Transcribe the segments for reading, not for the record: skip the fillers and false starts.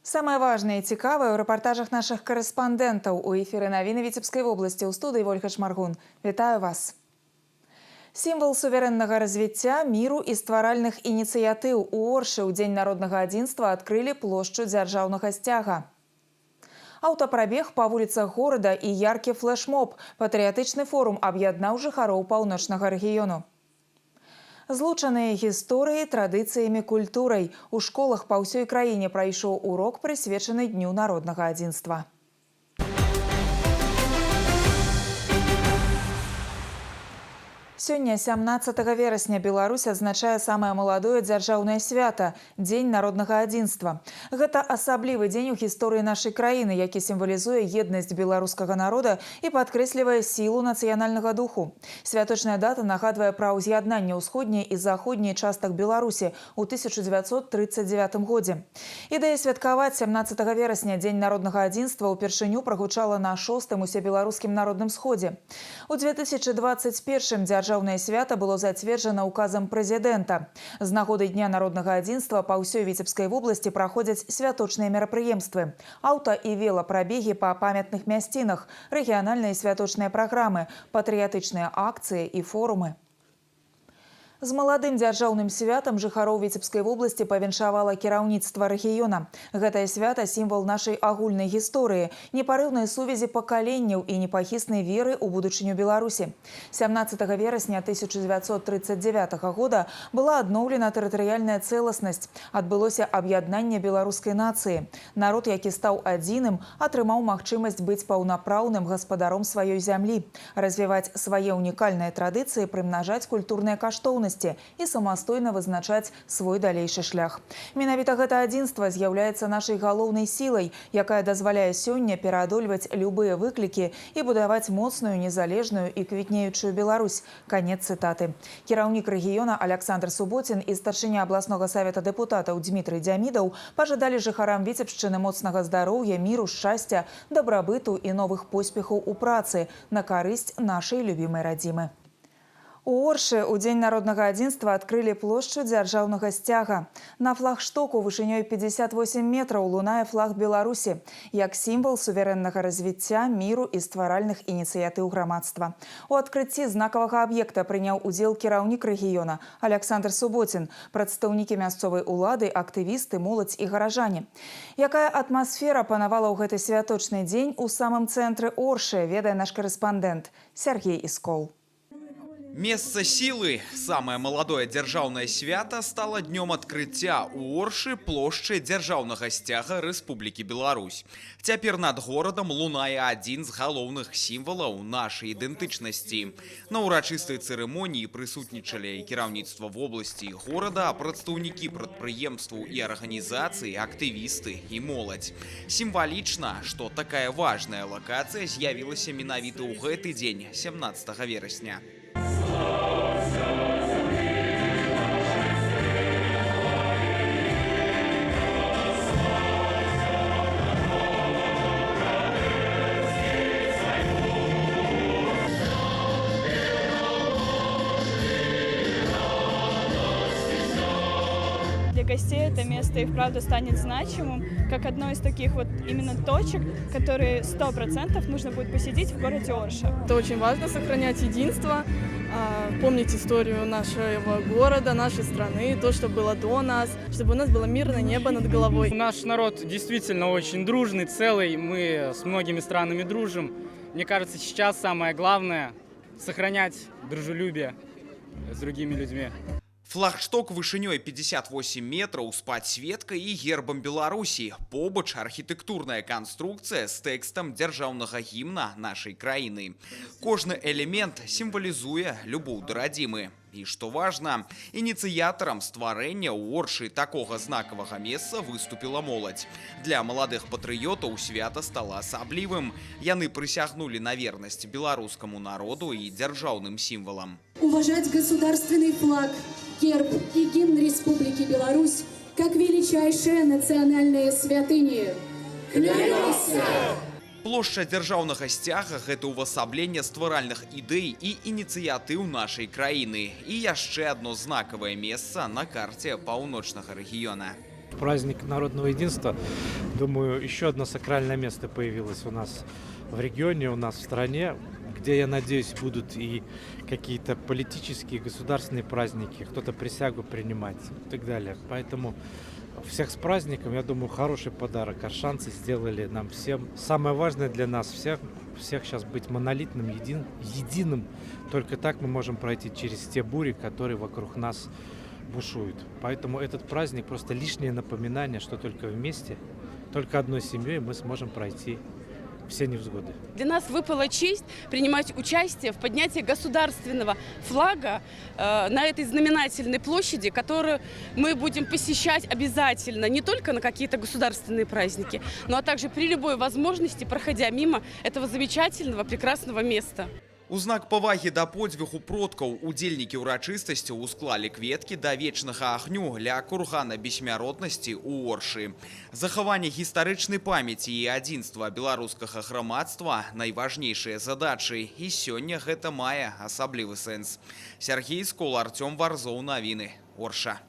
Самое важное и цікавое в репортажах наших корреспондентов у эфире новины Витебской области. У студии Ольга Шмаргун. Вітаю вас. Сімвал суверэннага развіцця, міру і стваральных ініцыятыў у Оршы ў Дзень народнага адзінства адкрылі плошчу дзяржаўнага сцяга. Аўтапрабег па вуліцах горада і яркі флэшмоб. Патрыятычны форум аб'яднаў жыхароў паўночнага рэгіёну. Злучаныя гісторыі, традыцыямі, культурай. У школах па ўсёй краіне прайшоў урок, прысвечаны Дню народнага адзінства. Сёння, 17 верасня, Беларусь адзначае самае маладое дзяржаўнае свята – Дзень народнага адзінства. Гэта асаблівы дзень у гісторыі нашай краіны, які сімвалізуе еднасць беларускага народа і падкрэслівае сілу нацыянальнага духу. Святочная дата нагадвае пра ўз'яднанне ўсходняй і заходняй частак Беларусі ў 1939 годзе. Ідэя святкаваць 17 верасня Дзень народнага адзінства ўпершыню прагучала на 6-м усебеларускім народным сходзе. У 2021 дзяржаўнае свята было зацверджана указам прэзідэнта. З нагоды Дня народнага адзінства па ўсёй Віцебскай вобласці праходзяць святочныя мерапрыемствы. Аўта- і велапрабегі па памятных мясцінах, рэгіянальныя святочныя праграмы, патрыятычныя акцыі і форумы. З маладым дзяржаўным святам жыхароў Віцебскай вобласці павіншавала кіраўніцтва рэгіёна. Гэтае свята – сімвал нашай агульнай гісторыі, непарыўнай сувязі пакаленняў і непахіснай веры ў будучыню Беларусі. 17 верасня 1939 года была адноўлена тэрытарыяльная цэласнасць. Адбылося аб'яднанне беларускай нацыі. Народ, які стаў адзіным, атрымаў магчымасць быць паўнапраўным гаспадаром сваёй зямлі, развіваць свае ўнікальныя традыцыі, прымнажаць культурныя каштоўнасці і самастойна вызначаць свой далейшы шлях. Менавіта гэта адзінства з'яўляецца нашай галоўнай сілай, якая дазваляе сёння пераадольваць любыя выклікі і будаваць моцную, незалежную і квітнеючую Беларусь. Канец цытаты. Кіраўнік рэгіёна Александр Суботин і старшыня абласнога савета дэпутатаў Дмітрый Дзямідаў пажадалі жыхарам Віцебшчыны моцнага здароўя, міру, шчасця, дабрабыту і новых поспехаў у працы на карысць нашай любімай радзімы. У Оршы ў Дзень народнага адзінства адкрылі плошчу дзяржаўнага сцяга. На флагштоку вышынёй 58 метраў лунае флаг Беларусі, як сімвал суверэннага развіцця, міру і стваральных ініцыятыў грамадства. У адкрыцці знакавага аб'екта прыняў удзел кіраўнік рэгіёна Александр Суботин, прадстаўнікі мясцовай улады, актывісты, моладзь і гаражане. Якая атмасфера панавала ў гэты святочны дзень у самым цэнтры Оршы, ведае наш карэспандэнт Сергей Іскол. Месца сілы, самае маладое дзяржаўнае свята, стала днём адкрыцця у Оршы плошчы дзяржаўнага сцяга Рэспублікі Беларусь. Цяпер над горадам лунае адзін з галоўных сімвалаў нашай ідэнтычнасці. На ўрачыстай цырымоніі прысутнічалі кіраўніцтва вобласці і горада, прадстаўнікі прадпрыемстваў і арганізацый, актывісты і моладзь. Сімвалічна, што такая важная лакацыя з'явілася менавіта ў гэты дзень, 17 верасня. Для гостей это место и вправду станет значимым, как одно из таких вот именно точек, которые 100% нужно будет посетить в городе Орша. Это очень важно — сохранять единство, помнить историю нашего города, нашей страны, то, что было до нас, чтобы у нас было мирное небо над головой. Наш народ действительно очень дружный, целый, мы с многими странами дружим. Мне кажется, сейчас самое главное — сохранять дружелюбие с другими людьми. Флагшток вышынёй 58 метраў з падсветкай і гербам Беларусі. Побач архітэктурная канструкцыя з тэкстам дзяржаўнага гімна нашай краіны. Кожны элемент сімвалізуе любоў да радзімы. І што важна, ініцыятарам стварэння ў Оршы такога знакавага месца выступіла моладзь. Для маладых патрыётаў свята стала асаблівым. Яны прысягнулі на вернасць беларускаму народу і дзяржаўным сімвалам. Уважать государственный флаг, герб и гимн Республики Беларусь как величайшие национальные святыни. Клянемся! Плошча дзяржаўнага сцяга – гэта ўвасабленне стваральных ідэй і ініцыятыў нашай краіны. І яшчэ адно знакавае месца на карце паўночнага рэгіёна. Праздник народного единства, думаю, еще одно сакральное место появилось у нас в регионе, у нас в стране, где, я надеюсь, будут и какие-то политические, государственные праздники, кто-то присягу принимать и так далее. Поэтому всех с праздником, я думаю, хороший подарок аршанцы сделали нам всем. Самое важное для нас всех сейчас быть монолитным, единым. Только так мы можем пройти через те бури, которые вокруг нас бушуют. Поэтому этот праздник просто лишнее напоминание, что только вместе, только одной семьей мы сможем пройти все невзгоды. Для нас выпала честь принимать участие в поднятии государственного флага на этой знаменательной площади, которую мы будем посещать обязательно не только на какие-то государственные праздники, но а также при любой возможности, проходя мимо этого замечательного, прекрасного места. У знак павагі да подзвігу продкаў удзельнікі ўрачыстасцяў усклалі кветкі да вечнага агню ля кургана бессмяротнасці ў Оршы. Захаванне гістарычнай памяці і адзінства беларускага грамадства – найважнейшыя задачы, і сёння гэта мае асаблівы сэнс. Сергей Скол, Артём Варзоў, навіны, Орша.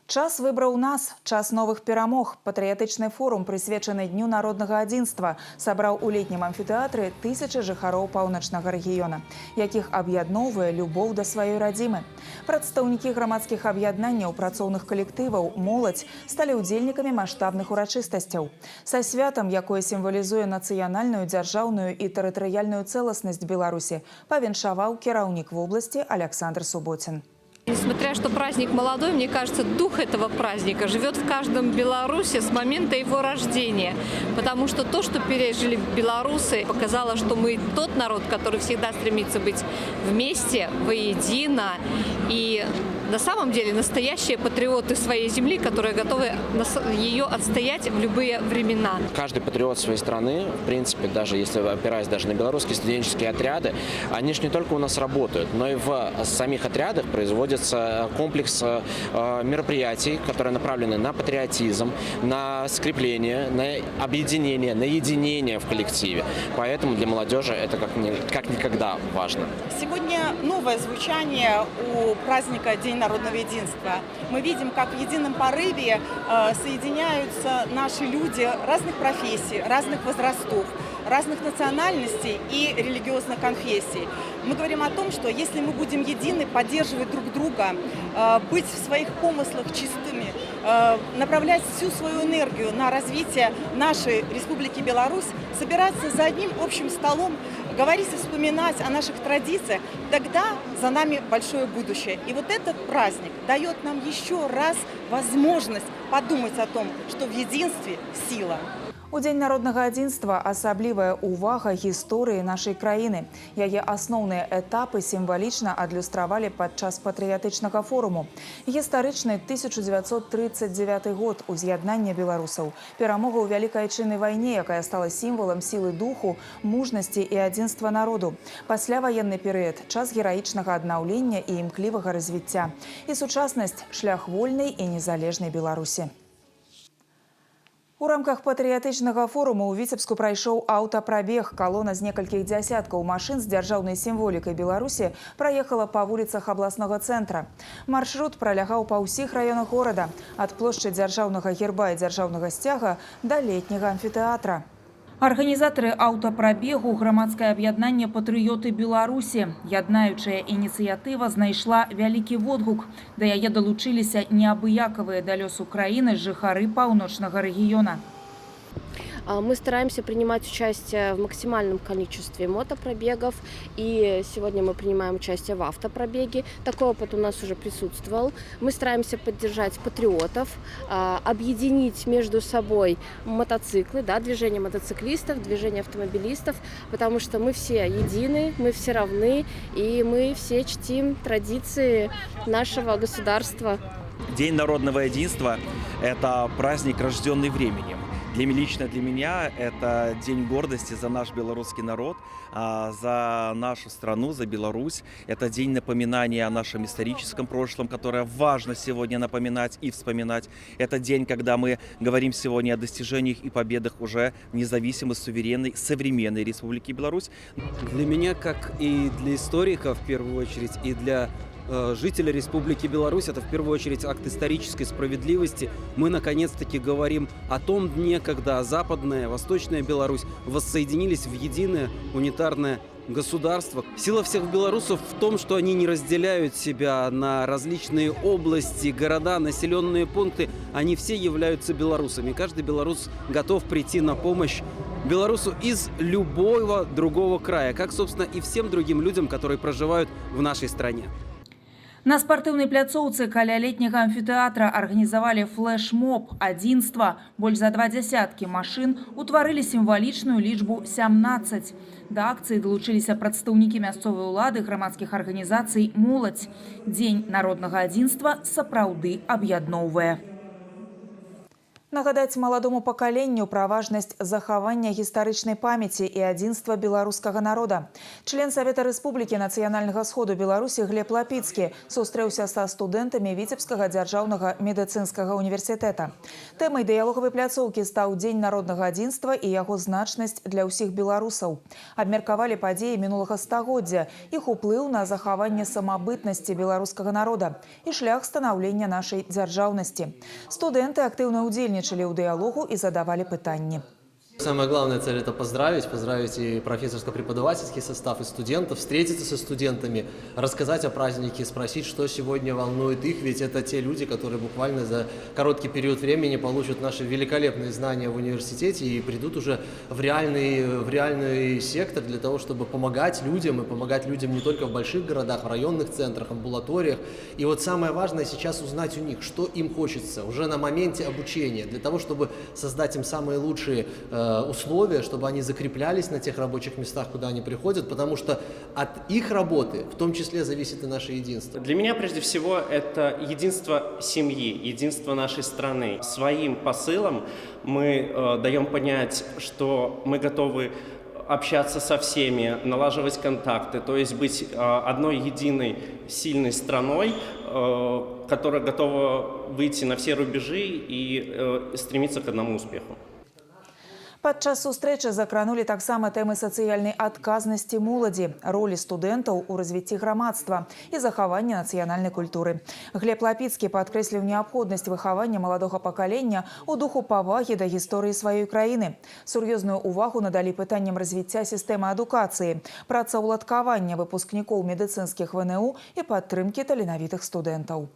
Час выбраў нас, час новых перамог. Патрыятычны форум, прысвечаны Дню народнага адзінства, сабраў у летнім амфітэатры тысячы жыхароў паўночнага рэгіёна, якіх аб'ядноўвае любоў да сваёй радзімы. Прадстаўнікі грамадскіх аб'яднанняў, працоўных калектываў, моладзь сталі ўдзельнікамі маштабных урачыстасцяў. Са святам, якое сімвалізуе нацыянальную, дзяржаўную і тэрытарыяльную цэласнасць Беларусі, павіншаваў кіраўнік вобласці Александр Суботин. Несмотря что праздник молодой, мне кажется, дух этого праздника живет в каждом белорусе с момента его рождения. Потому что то, что пережили белорусы, показало, что мы тот народ, который всегда стремится быть вместе, воедино. И на самом деле настоящие патриоты своей земли, которые готовы ее отстоять в любые времена. Каждый патриот своей страны, в принципе, даже если опираясь даже на белорусские студенческие отряды, они же не только у нас работают, но и в самих отрядах производятся комплекс мероприятий, которые направлены на патриотизм, на скрепление, на объединение, на единение в коллективе. Поэтому для молодежи это как никогда важно. Сегодня новое звучание у праздника День народного единства. Мы видим, как в едином порыве соединяются наши люди разных профессий, разных возрастов, разных национальностей и религиозных конфессий. Мы говорим о том, что если мы будем едины, поддерживать друг друга, быть в своих помыслах чистыми, направлять всю свою энергию на развитие нашей Республики Беларусь, собираться за одним общим столом, говорить и вспоминать о наших традициях, тогда за нами большое будущее. И вот этот праздник дает нам еще раз возможность подумать о том, что в единстве сила. У Дзень народнага адзінства асаблівая ўвага гісторыі нашай краіны. Яе асноўныя этапы сімвалічна адлюстравалі падчас патрыятычнага форуму. Гістарычны 1939 год, уз'яднання беларусаў, перамога ў Вялікай Айчыннай вайне, якая стала сімвалам сілы духу, мужнасці і адзінства народу. Пасляваенны перыяд – час гераічнага аднаўлення і імклівага развіцця. І сучаснасць – шлях вольнай і незалежнай Беларусі. У рамках патрыятычнага форуму ў Віцебску прайшоў аўтапрабег. Калона з некалькіх дзясяткаў машын з дзяржаўнай сімволікай Беларусі праехала па вуліцах абласнога цэнтра. Маршрут пралягаў па ўсіх раёнах горада, ад плошчы дзяржаўнага герба і дзяржаўнага сцяга да летняга амфітэатра. Арганізатары аўтапрабегу – грамадскае аб'яднанне «Патрыёты Беларусі». Яднаючая ініцыятыва знайшла вялікі водгук. Да яе далучыліся неабыякавыя да лёсу краіны жыхары паўночнага рэгіёна. Мы стараемся принимать участие в максимальном количестве мотопробегов, и сегодня мы принимаем участие в автопробеге. Такой опыт у нас уже присутствовал. Мы стараемся поддержать патриотов, объединить между собой мотоциклы, движение мотоциклистов, движение автомобилистов, потому что мы все едины, мы все равны, и мы все чтим традиции нашего государства. День народного единства – это праздник, рожденный временем. Лично для меня это день гордости за наш белорусский народ, за нашу страну, за Беларусь. Это день напоминания о нашем историческом прошлом, которое важно сегодня напоминать и вспоминать. Это день, когда мы говорим сегодня о достижениях и победах уже независимой, суверенной, современной Республики Беларусь. Для меня, как и для историка в первую очередь, и для жителя Республики Беларусь. Это в первую очередь акт исторической справедливости. Мы наконец-таки говорим о том дне, когда Западная, Восточная Беларусь воссоединились в единое унитарное государство. Сила всех белорусов в том, что они не разделяют себя на различные области, города, населенные пункты. Они все являются белорусами. Каждый белорус готов прийти на помощь белорусу из любого другого края, как, собственно, и всем другим людям, которые проживают в нашей стране. На спартыўнай пляцоўцы каля летняга амфітэатра арганізавалі флэш-моб адзінства. Больш за 20 машын утварылі сімвалічную лічбу 17. Да акцыі далучыліся прадстаўнікі мясцовай улады, грамадскіх арганізацый, моладзь. Дзень народнага адзінства сапраўды аб'ядноўвае. Нагадаць маладому пакаленню пра важнасць захавання гістарычнай памяці і адзінства беларускага народа. Член Савета Рэспублікі Нацыянальнага сходу Беларусі Глеб Лапіцкі сустрэўся са студэнтамі Віцебскага дзяржаўнага медыцынскага універсітэта. Тэмай дыялогавай пляцоўкі стаў Дзень народнага адзінства і яго значнасць для ўсіх беларусаў. Абмеркавалі падзеі мінулага стагоддзя, іх уплыў на захаванне самабытнасці беларускага народа і шлях станаўлення нашай дзяржаўнасці. Студэнты актыўна ўдзельнічалі у дыялогу и задавали пытанні. Самая главная цель – это поздравить и профессорско-преподавательский состав, и студентов, встретиться со студентами, рассказать о празднике, спросить, что сегодня волнует их, ведь это те люди, которые буквально за короткий период времени получат наши великолепные знания в университете и придут уже в реальный сектор для того, чтобы помогать людям, и помогать людям не только в больших городах, в районных центрах, амбулаториях. И вот самое важное сейчас узнать у них, что им хочется уже на моменте обучения, для того, чтобы создать им самые лучшие условия, чтобы они закреплялись на тех рабочих местах, куда они приходят, потому что от их работы в том числе зависит и наше единство. Для меня прежде всего это единство семьи, единство нашей страны. Своим посылом мы даем понять, что мы готовы общаться со всеми, налаживать контакты, то есть быть одной единой сильной страной, которая готова выйти на все рубежи и стремиться к одному успеху. Падчас сустрэчы закранулі таксама тэмы сацыяльнай адказнасці моладзі, ролі студэнтаў у развіцці грамадства і захавання нацыянальнай культуры. Глеб Лапіцкі падкрэсліў неабходнасць выхавання маладога пакалення у духу павагі да гісторыі сваёй краіны. Сур'ёзную увагу надалі пытанням развіцця сістэмы адукацыі, працаўладкавання выпускнікоў медыцынскіх ВНУ і падтрымкі таленавітых студэнтаў.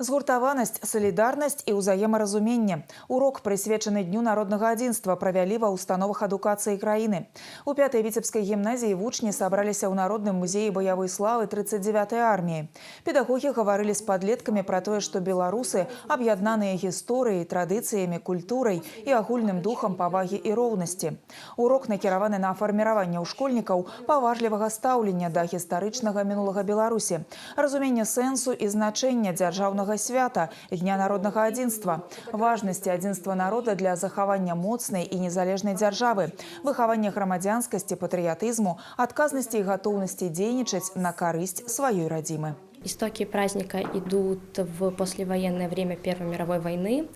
Згуртаванасць, салідарнасць і ўзаемаразуменне. Урок, прысвечаны Дню народнага адзінства, правялі ва ўстановах адукацыі краіны. У 5-й Віцебскай гімназіі вучні сабраліся ў Народным музеі баявой славы 39-й арміі. Педагогі гаварылі з падлеткамі пра тое, што беларусы аб'яднаныя гісторыяй, традыцыямі, культурай і агульным духам павагі і роўнасці. Урок накіраваны на фарміраванне ў школьнікаў паважлівага стаўлення да гістарычнага мінулага Беларусі, разумення сэнсу і значэння дзяржаўнага свята Дня народнага адзінства, важнасці адзінства народа для захавання моцнай і незалежнай дзяржавы, выхавання грамадзянскасці, патрыятызму, адказнасці і гатоўнасці дзейнічаць на карысць сваёй радзімы. Истоки праздника идут в послевоенное время Первой мировой войны.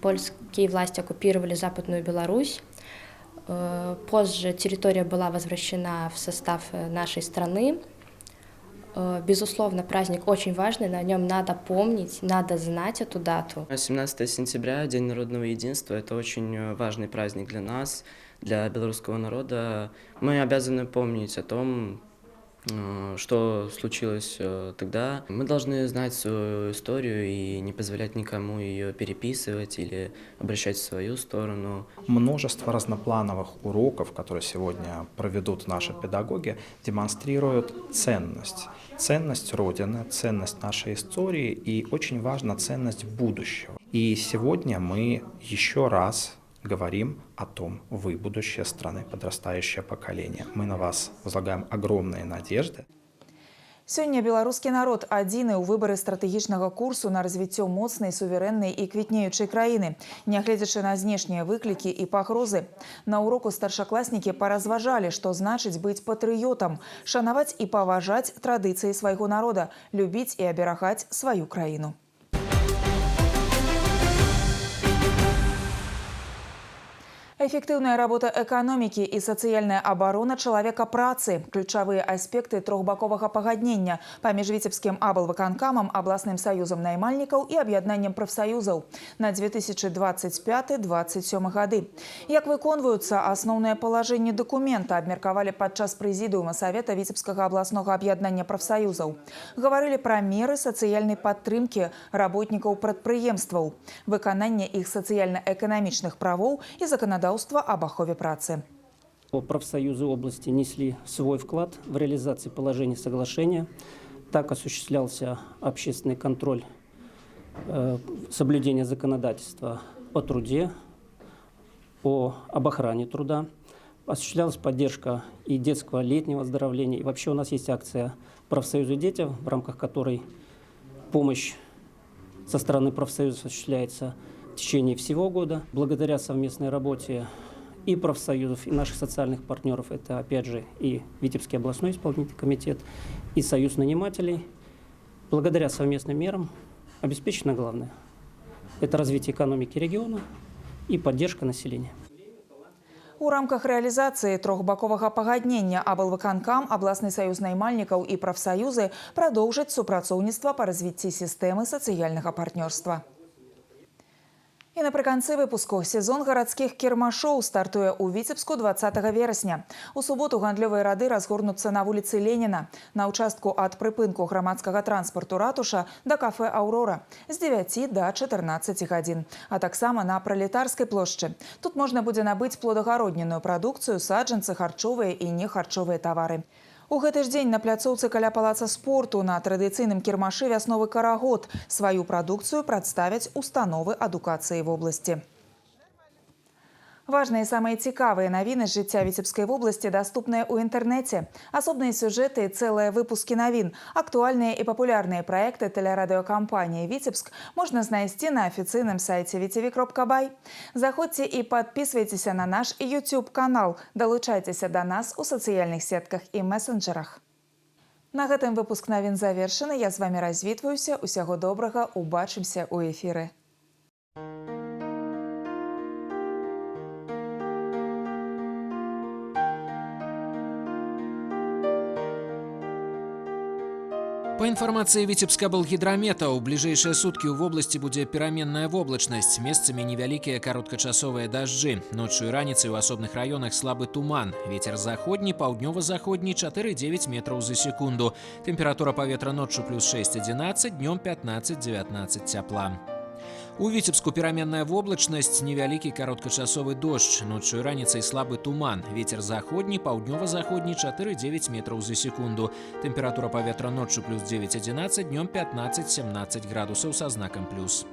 Польские власти оккупировали Западную Беларусь. Позже территория была возвращена в состав нашей страны. Безусловно, праздник очень важный, на нем надо помнить, надо знать эту дату. 17 сентября, День народного единства, это очень важный праздник для нас, для белорусского народа. Мы обязаны помнить о том, что случилось тогда. Мы должны знать свою историю и не позволять никому ее переписывать или обращать в свою сторону. Множество разноплановых уроков, которые сегодня проведут наши педагоги, демонстрируют ценность. Ценность Родины, ценность нашей истории и, очень важно, ценность будущего. И сегодня мы еще раз говорим о том, вы будущее страны, подрастающее поколение. Мы на вас возлагаем огромные надежды. Сёння беларускі народ адзіны ў выбары стратэгічнага курсу на развіццё моцнай, суверэннай і квітнеючай краіны, нягледзячы на знешнія выклікі і пагрозы. На уроку старшакласнікі паразважалі, што значыць быць патрыётам, шанаваць і паважаць традыцыі свайго народа, любіць і аберагаць сваю краіну. Эффективная работа экономики и социальная оборона человека працы – ключевые аспекты трехбакового погоднения паміж Витебским аблвыканкамом, областным союзом наймальников и объединением профсоюзов на 2025-2027 годы. Как выконваются основные положения документа, обмерковали подчас президиума Совета Витебского областного объединения профсоюзов. Говорили про меры социальной подтримки работников предприемствов, выконание их социально-экономичных правов и законодательства об ахове працы. Профсоюзы области несли свой вклад в реализацию положений соглашения. Так осуществлялся общественный контроль соблюдения законодательства о труде, об охране труда. Осуществлялась поддержка и детского летнего оздоровления. И вообще у нас есть акция «Профсоюзы детям», в рамках которой помощь со стороны профсоюза осуществляется в течение всего года. Благодаря совместной работе и профсоюзов, и наших социальных партнеров, это опять же и Витебский областной исполнительный комитет, и Союз нанимателей, благодаря совместным мерам обеспечено главное – это развитие экономики региона и поддержка населения. У рамках реализации трехбакового погоднения аблвыканкам, областный союз наймальников и профсоюзы продолжат супрацоўніцтва по развитию системы социального партнерства. И напрыканцы выпуску сезон городских кірмашоў стартуе у Витебску 20 верасня. У суботу гандлёвыя рады разгорнутся на улице Ленина, на участку от прыпынку громадского транспорту ратуша до кафе «Аурора» с 9 до 14 гадзін, а таксама на Пролетарской площади. Тут можно будет набыть плодагародненную продукцию, саджанцы, харчовые и нехарчовые товары. У гэты ж дзень на пляцоўцы каля палаца спорту на традыцыйным кірмашы вясновы карагод свою продукцию прадставяць установы адукацыі в области. Важные и самые цікавые новины с жыцця Витебской области доступны у интернете. Особные сюжеты и целые выпуски новин, актуальные и популярные проекты телерадиокомпании «Витебск» можно знайсці на официальном сайте vtv.by. Заходите и подписывайтесь на наш YouTube-канал. Долучайтесь до нас у социальных сетках и мессенджерах. На гэтым выпуск новин завершены. Я с вами развітваюся. Усяго добрага. Убачимся у эфиры. По информации Витебскаблгидромета, у ближайшие сутки в области будет переменная воблачность, месцами невялікія кароткачасовыя дажджы. Ночью и раніцай у асобных районах слабый туман. Ветер заходний, паўднёва-заходний 4,9 метров за секунду. Температура поветра ночью плюс 6-11, днем 15-19 тепла. У Витебску переменная воблачность, невялікі кароткачасовы дождь. Ночью и раніцай слабый туман. Ветер заходний, паўднёва-заходний 4,9 метров за секунду. Температура поветра ночью плюс 9-11, днем 15-17 градусов со знаком плюс.